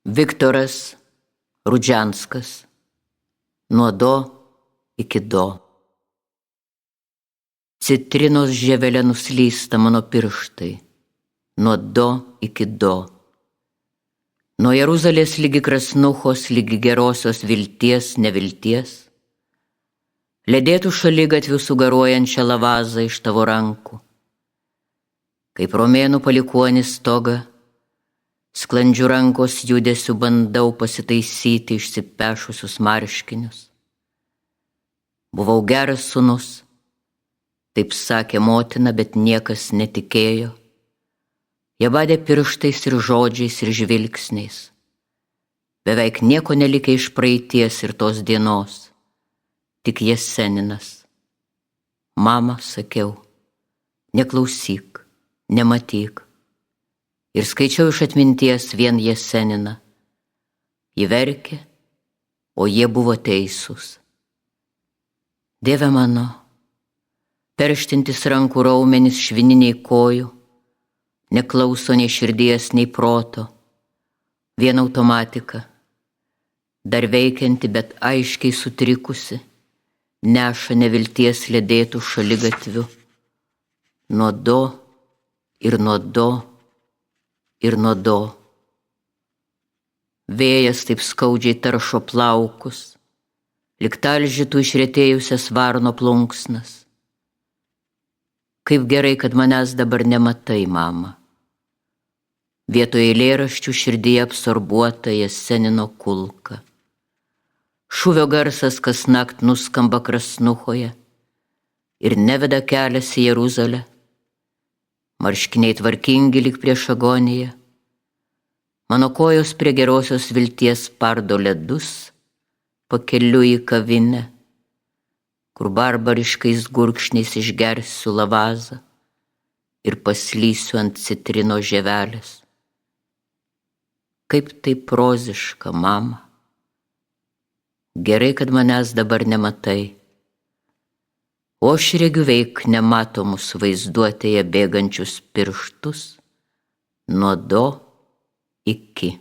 Viktoras Rudžianskas. Nuo do iki do. Citrinos žievelė nuslysta mano pirštai. Nuo do iki do. Nuo Jeruzalės lygi krasnuchos, lygi gerosios vilties, nevilties. Ledėtų šaligatvių sugaruojančią lavazą iš tavo rankų. Kaip romėnų palikuonis stoga, sklandžių rankos judesių bandau pasitaisyti išsipešusius marškinius. Buvau geras sūnus, taip sakė motina, bet niekas netikėjo. Jie badė pirštais ir žodžiais ir žvilgsniais. Beveik nieko nelikė iš praeities ir tos dienos, tik Jeseninas. Mama, sakiau, neklausyk, nematyk. Ir skaičiau iš atminties vien Jeseniną. Ji verkė, o jie buvo teisūs. Dieve mano, perštintis rankų raumenis švininiai kojų, neklauso nei širdies, nei proto, vien automatika, dar veikianti, bet aiškiai sutrikusi, neša nevilties ledėtų šaligatviu, nuo do ir nuo do ir nuo do. Vėjas taip skaudžiai taršo plaukus, lyg talžytų išretėjusias varno plunksnas. Kaip gerai, kad manęs dabar nematai, mama. Vietoje eilėraščių širdyje absorbuota Jesenino kulka. Šūvio garsas kasnakt nuskamba krasnuchoje ir neveda kelias į Jeruzalę. Marškiniai tvarkingi lyg prieš agoniją. Mano kojos prie gerosios vilties spardo ledus pakeliui į kavinę, kur barbariškais gurkšniais išgersiu lavazą ir paslysiu ant citrino žievelės. Kaip tai proziška, mama. Gerai, kad manęs dabar nematai. O aš regiu veik nematomus vaizduotėje bėgančius pirštus nuo do iki.